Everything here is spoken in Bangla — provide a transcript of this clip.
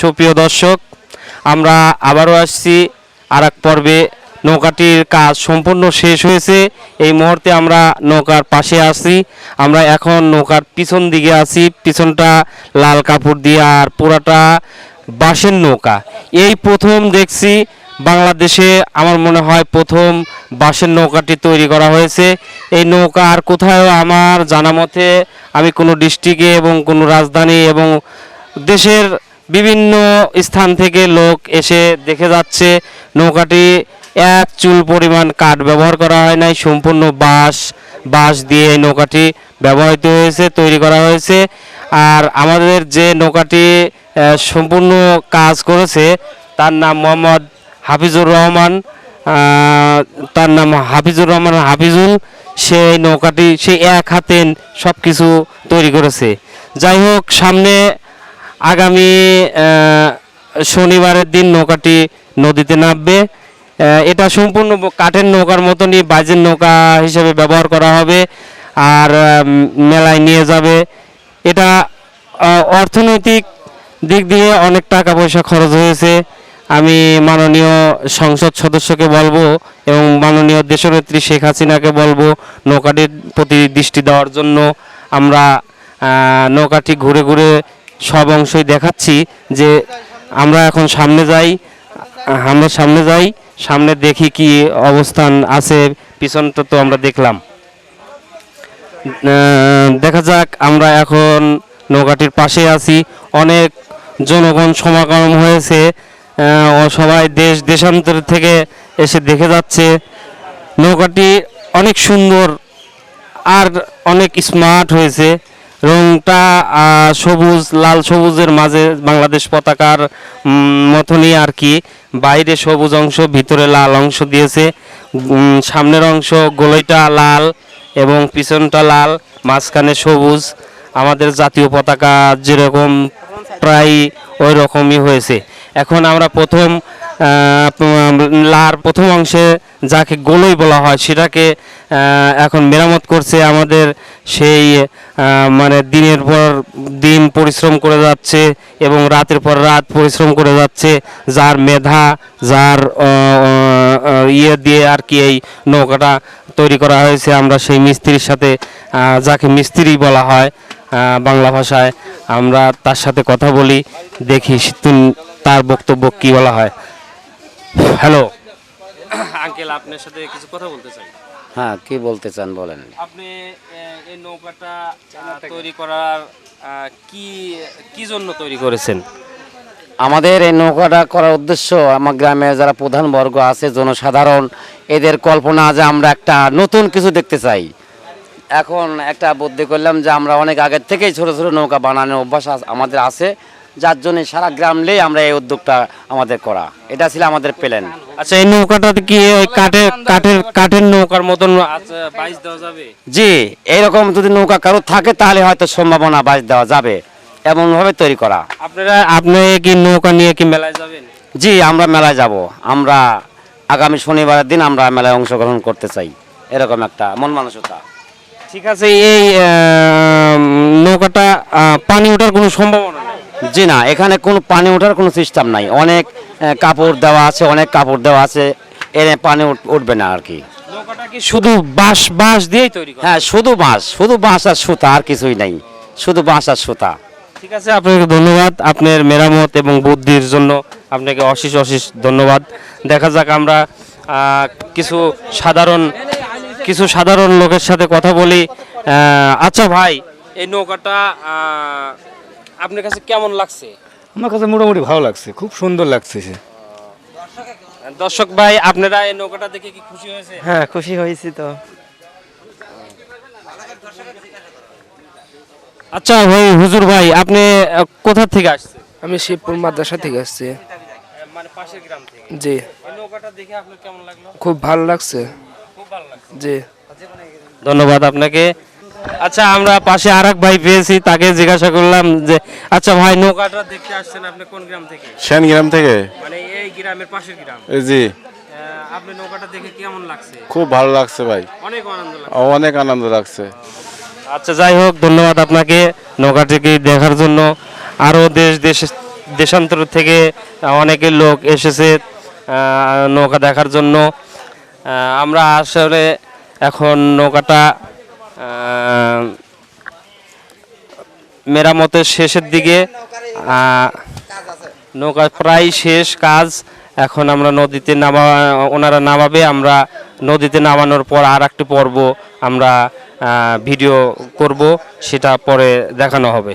সুপ্রিয় দর্শক, আমরা আবারও আসছি আর এক পর্বে। নৌকাটির কাজ সম্পূর্ণ শেষ হয়েছে। এই মুহূর্তে আমরা নৌকার পাশে আছি। আমরা এখন নৌকার পিছন দিকে আছি। পিছনটা লাল কাপড় দিয়ে আর পুরাটা বাঁশের নৌকা। এই প্রথম দেখছি বাংলাদেশে, আমার মনে হয় প্রথম বাঁশের নৌকাটি তৈরি করা হয়েছে। এই নৌকা আর কোথাও আমার জানা মতে আমি কোনো ডিস্ট্রিক্টে এবং কোনো রাজধানী এবং দেশের বিভিন্ন স্থান থেকে লোক এসে দেখে যাচ্ছে। নৌকাটি এক চুল পরিমাণ কাঠ ব্যবহার করা হয় নাই, সম্পূর্ণ বাঁশ দিয়ে এই নৌকাটি ব্যবহৃত হয়েছে, তৈরি করা হয়েছে। আর আমাদের যে নৌকাটি সম্পূর্ণ কাজ করেছে তার নাম মোহাম্মদ হাফিজুর রহমান। তার নাম হাফিজুর রহমান হাফিজুল। সেই নৌকাটি সে এক হাতে সব কিছু তৈরি করেছে। যাই হোক, সামনে আগামী শনিবারের দিন নৌকাটি নদীতে নামবে। এটা সম্পূর্ণ কাঠের নৌকার মতনই বাজের নৌকা হিসেবে ব্যবহার করা হবে আর মেলায় নিয়ে যাবে। এটা অর্থনৈতিক দিক দিয়ে অনেক টাকা পয়সা খরচ হয়েছে। আমি মাননীয় সংসদ সদস্যকে বলবো এবং মাননীয় দেশনেত্রী শেখ হাসিনাকে বলবো নৌকাটির প্রতি দৃষ্টি দেওয়ার জন্য। আমরা নৌকাটি ঘুরে ঘুরে সব অংশই দেখাচ্ছি যে আমরা এখন সামনে যাই, সামনে দেখি কি অবস্থান আছে। পিছনটা তো আমরা দেখলাম, দেখা যাক। আমরা এখন নৌকাটির পাশে আছি। অনেক জনগণ সমাগম হয়েছে, সবাই দেশান্তর থেকে এসে দেখে যাচ্ছে। নৌকাটি অনেক সুন্দর আর অনেক স্মার্ট হয়েছে। রংটা সবুজ, লাল সবুজের মাঝে বাংলাদেশ পতাকার মতনই আর কি। বাইরে সবুজ অংশ, ভিতরে লাল অংশ দিয়েছে। সামনের অংশ গোলাইটা লাল এবং পিছনটা লাল, মাঝখানে সবুজ। আমাদের জাতীয় পতাকা যেরকম প্রায় ওই রকমই হয়েছে। এখন আমরা প্রথম অংশে যাকে গোলই বলা হয় সেটাকে এখন মেরামত করছে। আমাদের সেই মানে দিনের পর দিন পরিশ্রম করে যাচ্ছে এবং রাতের পর রাত পরিশ্রম করে যাচ্ছে। যার মেধা, যার ইয়ে দিয়ে আর কি এই নৌকাটা তৈরি করা হয়েছে। আমরা সেই মিস্ত্রির সাথে, যাকে মিস্ত্রি বলা হয় বাংলা ভাষায়, আমরা তার সাথে কথা বলি, দেখি তার বক্তব্য কি বলা হয়। হ্যালো আঙ্কেল, আপনার সাথে কিছু কথা বলতে চাই। হ্যাঁ, কি বলতে চান বলেন। আপনি এই নৌকাটা তৈরি করার কি জন্য তৈরি করেছেন? আমাদের এই নৌকাটা করার উদ্দেশ্য, আমার গ্রামে যারা প্রধান বর্গ আছে, জনসাধারণ, এদের কল্পনা যে আমরা একটা নতুন কিছু দেখতে চাই। এখন একটা বুদ্ধি করলাম যে আমরা অনেক আগের থেকেই ছোট ছোট নৌকা বানানোর অভ্যাস আমাদের আছে, যার জন্য সারা গ্রামলেই আমরা এই উদ্যোগটা আমাদের করা। এটা ছিল আমাদের প্ল্যান। আচ্ছা, এই নৌকাটা কি ওই কাঠের নৌকার মতন বাইচ দেওয়া যাবে? জি, এইরকম যদি নৌকা কারো থাকে তাহলে হয়তো সম্ভাবনা বাইচ দেওয়া যাবে, এমনভাবে তৈরি করা। আপনি কি নৌকা নিয়ে কি মেলায় যাবেন? জি, আমরা মেলায় যাব। আমরা আগামী শনিবারের দিন আমরা মেলায় অংশগ্রহণ করতে চাই, এরকম একটা মন মানসিকতা। ঠিক আছে। এই নৌকাটা পানি ওঠার কোনো সম্ভাবনা নেই? জি না, এখানে কোনো পানি ওঠার কোনো সিস্টেম নাই। অনেক কাপড় দেওয়া আছে, এর পানি উঠবে না আর কি। নৌকাটা কি শুধু বাঁশ দিয়েই তৈরি করা? হ্যাঁ, শুধু বাঁশ আর সুতা, আর কিছুই নাই, শুধু বাঁশ আর সুতা। ঠিক আছে, আপনাকে ধন্যবাদ আপনার মেরামত এবং বুদ্ধির জন্য। আপনাকে অশেষ ধন্যবাদ। দেখা যাক আমরা কিছু সাধারণ লোকের সাথে কথা বলি। আচ্ছা ভাই, এই নৌকাটা আপনার কাছে কেমন লাগছে? আমার কাছে মোটামুটি ভালো লাগছে, খুব সুন্দর লাগছে। দর্শক ভাই, আপনারা এই নৌকাটা দেখে কি খুশি হয়েছে? হ্যাঁ, খুশি হয়েছি তো। আচ্ছা ভাই, হুজুর ভাই, আপনি কোথা থেকে আসছেন? আমি শিবপুর মাদ্রাসা থেকে আসছি। মানে পাশের গ্রাম থেকে? জি। এই নৌকাটা দেখে আপনার কেমন লাগলো? খুব ভালো লাগছে। খুব ভালো লাগছে। জি, ধন্যবাদ আপনাকে। আচ্ছা, আমরা পাশে আরেক ভাই পেয়েছি, তাকে জিজ্ঞাসা করলাম যে আচ্ছা ভাই, নৌকাটা দেখতে আসছেন আপনি কোন গ্রাম থেকে? সেন গ্রাম থেকে। মানে এই গ্রামের পাশের গ্রাম? জি। আপনি নৌকাটা দেখে কেমন লাগছে? খুব ভালো লাগছে ভাই, অনেক আনন্দ লাগছে। অনেক আনন্দ লাগছে। আচ্ছা, যাই হোক, ধন্যবাদ আপনাকে নৌকাটিকে দেখার জন্য। আরও দেশান্তর থেকে অনেকে লোক এসেছে নৌকা দেখার জন্য। আমরা আসলে এখন নৌকাটা মেরামতের শেষের দিকে, নৌকা প্রায় শেষ কাজ। এখন আমরা নদীতে ওনারা নামাবে, আমরা নদীতে নামানোর পর আর একটি পর্ব আমরা ভিডিও করব, সেটা পরে দেখানো হবে।